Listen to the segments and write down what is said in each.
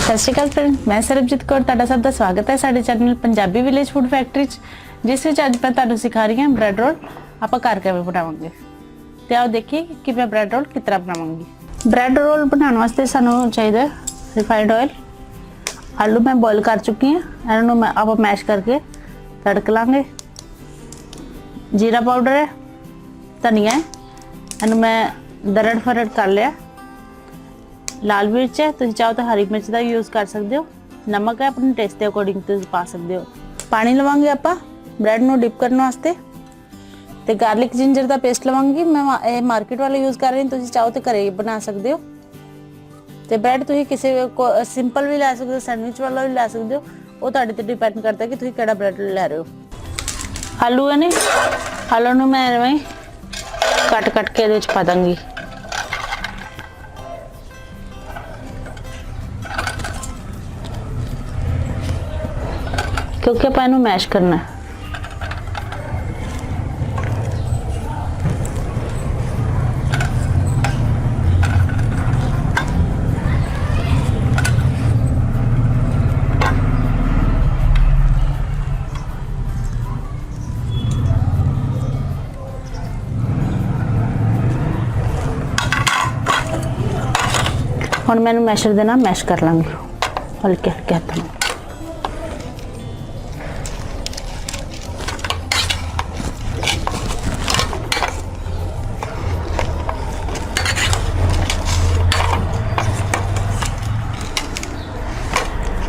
सत श्री अकाल फ्रेंड, मैं सरबजीत कौर तुहाडा सब दा स्वागत है साडे channel Punjabi village food factory जिस विच अज मैं तुहानूं सिखा रही हूँ ब्रैड रोल आपां घर किवें बनावांगे। ते आओ देखिए कि मैं ब्रैड रोल किस तरह बनावांगी। ब्रैड रोल बनाने वास्ते सानूं चाहिदा रिफाइंड ऑयल। आलू मैं बॉयल कर चुकी हूँ, इन्हां नूं आपां मैश करके तड़क लांगे। जीरा पाउडर है, धनिया है, इन्हूं मैं दरड़ फरड़ कर लिया। लाल मिर्च है, तुसीं चाहो तो हरी मिर्च का यूज़ कर सकते हो। नमक है, अपने टेस्ट के अकॉर्डिंग तुसीं पा सकते हो। पानी लवांगे आपां ब्रैड नूं डिप करने वास्ते। ते गार्लिक जिंजर का पेस्ट लवांगी, मैं मार्केट वाला यूज़ कर रही हूँ, तुसीं चाहो तो घरे बना सकते हो। ते ब्रैड तुसीं किसी को सिंपल भी लै सकते हो, सैंडविच वाला भी लै सकते हो, वो तुहाडे ते डिपेंड करता है कि तुसीं किहड़ा ब्रैड लै रहे हो। आलू है ने, आलू नूं मैं इवें कट कट के इहदे विच पा दांगी। क्योंकि आप इन्हूं मैश करना है। हुण मैं मैशर दे नाल मैश कर लांगी हल्के हल्के हाथों में।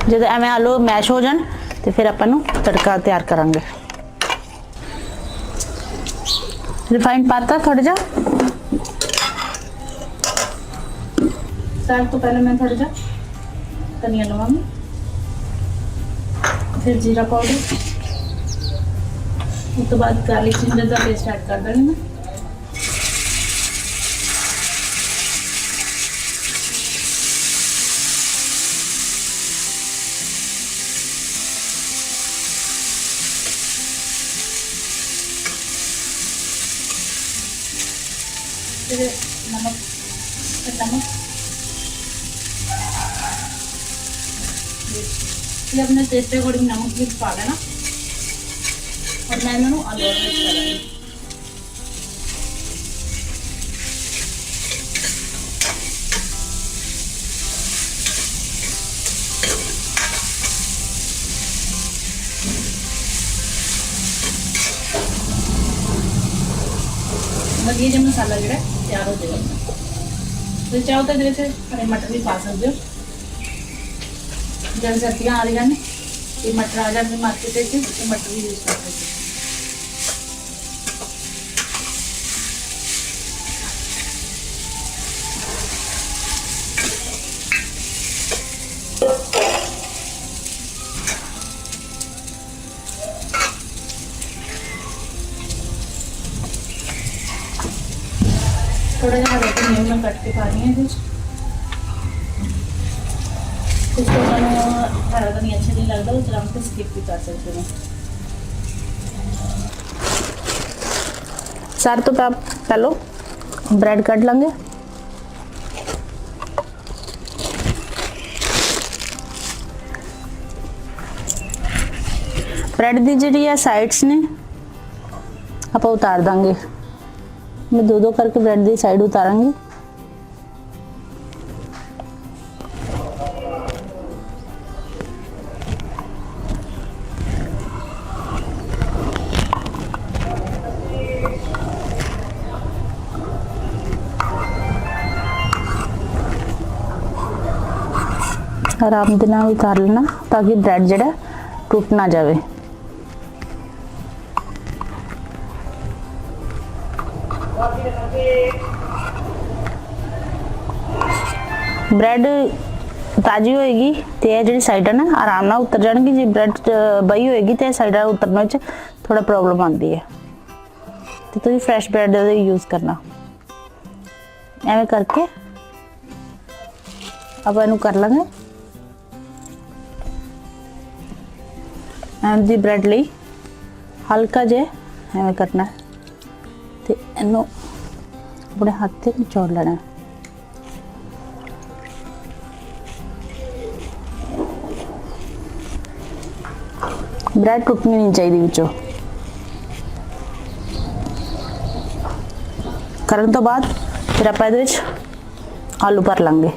जब एवं आलू मैश हो जाए तो फिर अपन तड़का तैयार करांगे। रिफाइंड पाता थोड़ा जा, सब तो पहले मैं थोड़ा जा धनिया लवांगी, फिर जीरा पाउडर, उस तो बाद गार्लिक जिंजर का पेस्ट ऐड कर देंगे मैं। फिर नमक ये अपने टेस्ट के अकॉर्डिंग नमक भी पा लेना। और मैं इन्होंने आलू मिक्स कर लेंगे। बस ये जो मसाला जो है तैयार हो जाएगा। तो चाहो तो इधर से हरे मटर भी पा सकते हो। जब सर्दियाँ आ रही हैं ये मटर आ जाते मार्केट से, तो मटर भी यूज़ कर सकते हैं। थोड़ा सा हल्का नींबू में कट के पा रही है कुछ हरा धनिया अच्छा नहीं लगता, उस तरह से स्किप भी कर सकते हो। सर तो पहलो ब्रेड कट लेंगे। ब्रेड की जी साइड्स ने आप उतार देंगे। मैं दो दो करके ब्रेड की साइड उतारांगी। आराम दे नाल उतार लेना ताकि ब्रेड जड़ा टूट ना जाए। ब्रेड ताजी होएगी तो यह जी साइड है ना आराम ना उतर जाएगी। जी ब्रेड बही होएगी तो साइड उतरने थोड़ा प्रॉब्लम आती है, तो तुम फ्रैश ब्रेड यूज़ करना। एवं करके अब इनू कर लेंगे। दी ब्रेड ली हल्का जे एवं करना है, तो इनू अपने हाथ से निचोड़ लेना है। ब्रेड टुटनी नहीं चाहिए विचों। करन तो बाद फिर आप इहदे विच आलू भर लांगे।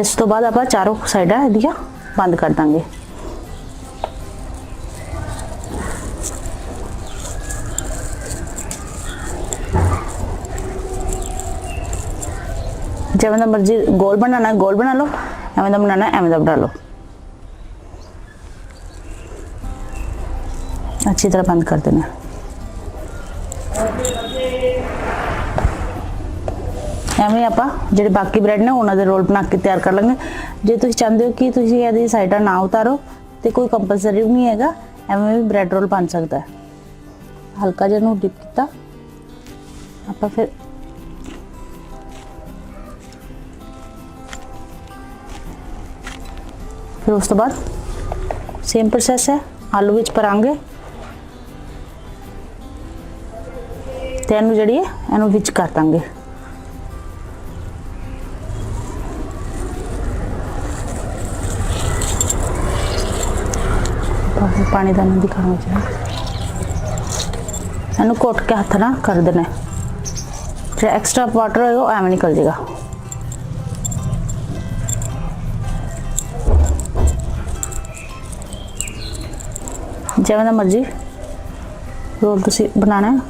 इस तो बाद आप चारों साइडां इहदियां बंद कर देंगे। जिवें दा मर्जी गोल बनाना गोल बना लो, एवें दा बनाना एवें दा बना लो। अच्छी तरह बंद कर देना। एवें आपां जिहड़े बाकी ब्रेड ने उन्हां दे रोल बना के तैयार कर लेंगे। जे तुसीं चाहते हो कि तुसीं इहदी साइडां ना उतारो तो कोई कंपलसरी नहीं हैगा, एवें भी ब्रेड रोल बन सकता है। हल्का जिहा नूं डिप कीता आपां फिर उस तो बाद सेम प्रोसैस है, आलू विच भरांगे ते इहनूं जिहड़ी है इहनूं विच कर दांगे। पानी दा नहीं दिखाना चाहिए, इहनूं घुट के हत्थ नाल कर देना। जो एक्स्ट्रा वाटर है वो एवें निकल जाएगा। जिवें दा मर्जी रोल तुसीं बनाना है,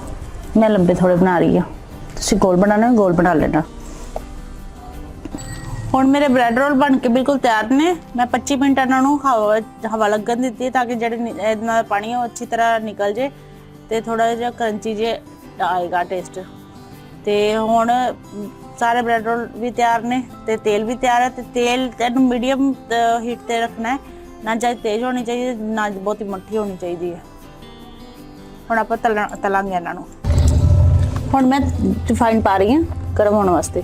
मैं लंबे थोड़े बना रही हूँ, तुसीं गोल बनाना है गोल बना लेना। हुण मेरे ब्रेड रोल बन के बिल्कुल तैयार ने। मैं 25 मिनट इन्हां नूं हवा लगन दित्ती है ताकि जिहड़े इन्हां दा पानी है वो अच्छी तरह निकल जाए ते थोड़ा जिहा क्रंची जे आएगा टेस्ट। ते हुण सारे ब्रेड रोल भी तैयार ने ते तेल भी तैयार है। ते तेल इहनूं मीडियम हीट ते रखना है, ना ज़्यादा तेज होनी चाहिए ना बहुत ही मट्ठी होनी चाहिए है। हुण आपां तलांगे इन्हां नूं। हुण मैं रिफाइंड पा रही हूँ गर्म होने वास्ते।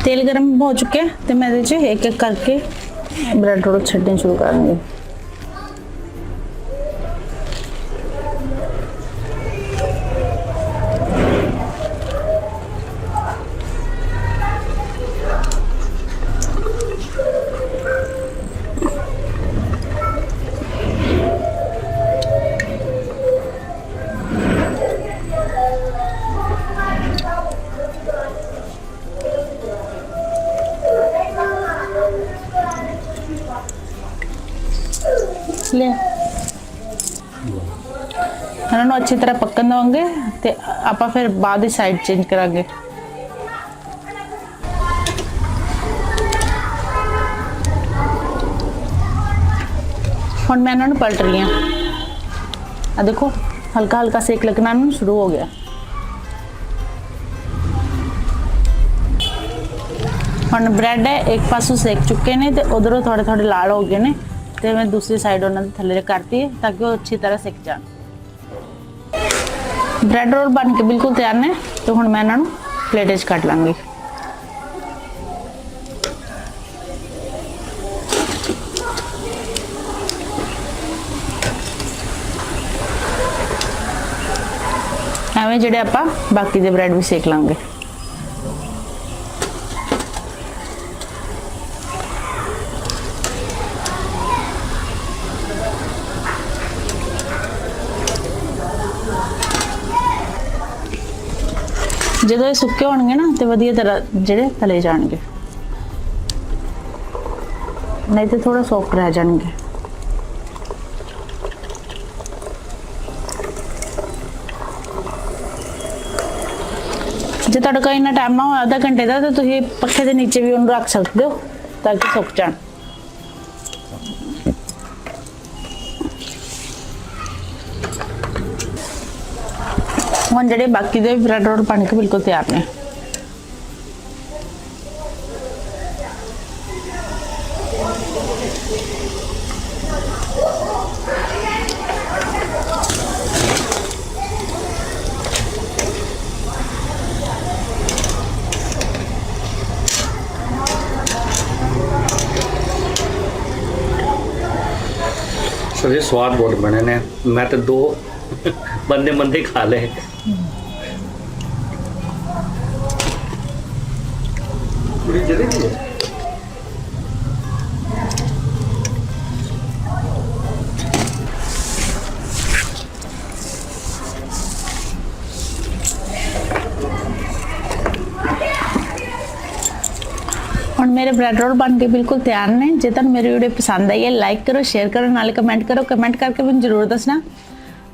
तेल गर्म हो चुके हैं तो मैं एक एक करके ब्रेड रोल छड्डने शुरू करूँगी। ले इन्होंने अच्छी तरह पकन देंगे तो आप फिर बाद साइड चेंज करांगे। हुण मैं इन्होंने पलट रही हूँ। आ देखो हल्का हल्का सेक लगना शुरू हो गया। हुण ब्रेड है एक पासों सेक चुके ने तो उधरों थोड़े थोड़े लाल हो गए ने तो मैं दूसरी साइड उन्होंने थल्ले करती है ताकि वो अच्छी तरह सिक जाए। ब्रेड रोल बन के बिल्कुल तैयार ने तो हुण मैं इन्होंने प्लेट च कट लांगी। एवें जिहड़े आपां बाकी दे ब्रेड भी सेक लांगे। ਜਦੋਂ ਇਹ ਸੁੱਕੇ ਹੋਣਗੇ ਨਾ ਤੇ ਵਧੀਆ ਤਰ੍ਹਾਂ ਜਿਹੜੇ ਤਲੇ ਜਾਣਗੇ, ਨਹੀਂ ਤੇ ਥੋੜਾ ਸੌਫਟ ਰਹਿ ਜਾਣਗੇ। ਜੇ ਤੁਹਾਡਾ ਕੋਈ ਨਾ ਟਾਈਮ ਨਾ ਹੋ ਆਧਾ ਘੰਟੇ ਦਾ ਤਾਂ ਤੁਸੀਂ ਪੱਖੇ ਦੇ ਨੀਚੇ ਵੀ ਉਹਨੂੰ ਰੱਖ ਸਕਦੇ ਹੋ ਤਾਂ ਕਿ ਸੁੱਕ ਜਾਣ। ਹੁਣ ਜਿਹੜੇ ਬਾਕੀ ਦੇ ਬ੍ਰੈਡ ਰੋਲ ਬਣ ਕੇ ਬਿਲਕੁਲ ਤਿਆਰ ਨੇ। सर ये स्वाद बहुत बने ने, मैं तो 2 बंदे खा ले। पूरी जलेबी है। ਹੁਣ ਮੇਰੇ ਬ੍ਰੈਡ ਰੋਲ ਬਣ ਕੇ ਬਿਲਕੁਲ ਤਿਆਰ ਨੇ। ਜੇ ਤੁਹਾਨੂੰ ਮੇਰੀ ਵੀਡੀਓ ਪਸੰਦ ਆਈ ਹੈ ਲਾਈਕ ਕਰੋ, ਸ਼ੇਅਰ ਕਰੋ, ਨਾਲੇ ਕਮੈਂਟ ਕਰੋ। ਕਮੈਂਟ ਕਰਕੇ ਮੈਨੂੰ ਜ਼ਰੂਰ ਦੱਸਣਾ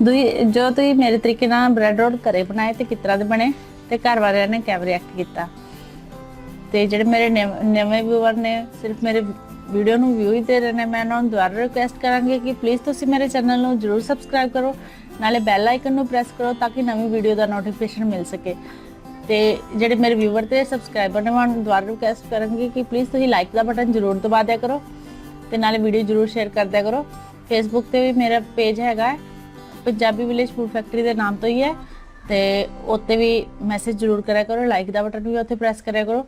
ਜੋ ਤੁਸੀਂ ਮੇਰੇ ਤਰੀਕੇ ਨਾਲ ਬ੍ਰੈਡ ਰੋਲ ਘਰੇ ਬਣਾਏ ਤੇ ਕਿਸ ਤਰ੍ਹਾਂ ਦੇ ਬਣੇ ਤੇ ਘਰ ਵਾਲਿਆਂ ਨੇ ਕਿਵੇਂ ਰਿਐਕਟ ਕੀਤਾ। ਤੇ ਜਿਹੜੇ ਮੇਰੇ ਨਵੇਂ ਵਿਊਅਰ ਨੇ ਸਿਰਫ ਮੇਰੇ ਵੀਡੀਓ ਨੂੰ ਵਿਊ ਹੀ ਦੇ ਰਹੇ ਨੇ, ਮੈਂ ਉਹਨਾਂ ਨੂੰ ਦੁਬਾਰਾ ਰਿਕੁਐਸਟ ਕਰਾਂਗੀ ਕਿ ਪਲੀਜ਼ ਤੁਸੀਂ ਮੇਰੇ ਚੈਨਲ ਨੂੰ ਜ਼ਰੂਰ ਸਬਸਕ੍ਰਾਈਬ ਕਰੋ, ਨਾਲੇ ਬੈਲ ਆਈਕਨ ਨੂੰ ਪ੍ਰੈਸ ਕਰੋ ਤਾਂ ਕਿ ਨਵੀਂ ਵੀਡੀਓ ਦਾ ਨੋਟੀਫਿਕੇਸ਼ਨ ਮਿਲ ਸਕੇ। ਤੇ ਜਿਹੜੇ ਮੇਰੇ ਵਿਊਅਰ ਤੇ ਸਬਸਕ੍ਰਾਈਬਰ ਨੇ ਮੈਂ ਦੁਬਾਰਾ ਰਿਕੁਐਸਟ ਕਰਾਂਗੀ ਕਿ ਪਲੀਜ਼ ਤੁਸੀਂ ਲਾਈਕ ਦਾ ਬਟਨ ਜ਼ਰੂਰ ਦਬਾ ਦਿਆ ਕਰੋ ਤੇ ਨਾਲੇ ਵੀਡੀਓ ਜ਼ਰੂਰ ਸ਼ੇਅਰ ਕਰ ਦਿਆ ਕਰੋ। ਫੇਸਬੁੱਕ ਤੇ ਵੀ ਮੇਰਾ ਪੇਜ ਹੈਗਾ ਪੰਜਾਬੀ ਵਿਲੇਜ ਫੂਡ ਫੈਕਟਰੀ ਦੇ ਨਾਮ ਤੋਂ ਹੀ ਹੈ ਤੇ ਉੱਤੇ ਵੀ ਮੈਸੇਜ ਜ਼ਰੂਰ ਕਰਿਆ ਕਰੋ। ਲਾਈਕ ਦਾ ਬਟਨ ਵੀ ਉੱਥੇ ਪ੍ਰੈਸ ਕਰਿਆ ਕਰੋ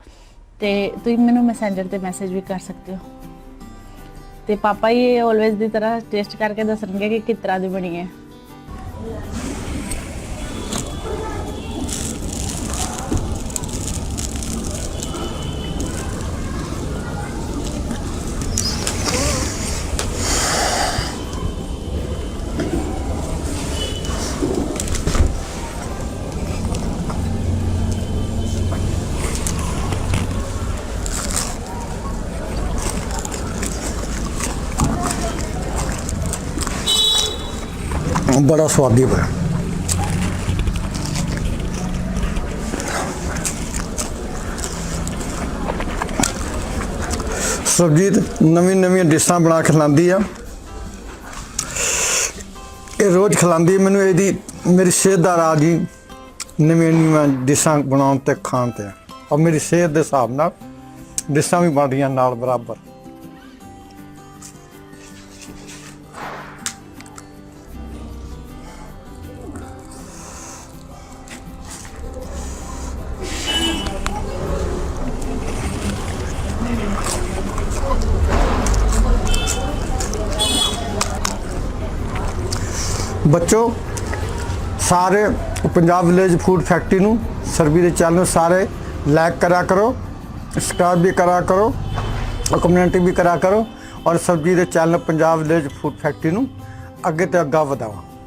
ਤੇ ਤੁਸੀਂ ਮੈਨੂੰ ਮੈਸੇਂਜਰ ਤੇ ਮੈਸੇਜ ਵੀ ਕਰ ਸਕਦੇ ਹੋ। ਤੇ ਪਾਪਾ ਹੀ ਆਲਵੇਜ਼ ਦੀ ਤਰ੍ਹਾਂ ਟੇਸਟ ਕਰਕੇ ਦੱਸਣਗੇ ਕਿ ਕਿਸ ਤਰ੍ਹਾਂ ਦੀ ਬਣੀ ਹੈ। बड़ा स्वादी है। सुरजीत नवी डिशां बना के खिलाती है, ये रोज़ खिलाती है मैनू। यदी मेरी सेहत का राज ही नवी डिशां बनाने ते खाण ते, और मेरी सेहत के हिसाब नाल डिशां भी बन रही नाल बराबर। बच्चों सारे पंजाब विलेज फूड फैक्ट्री नू सरबी के चैनल सारे लाइक करा करो, सब्सक्राइब भी करा करो और कमेंट भी करा करो, और सरबी के channel Punjab village food factory नू अगे तो अग्गा वधाओ।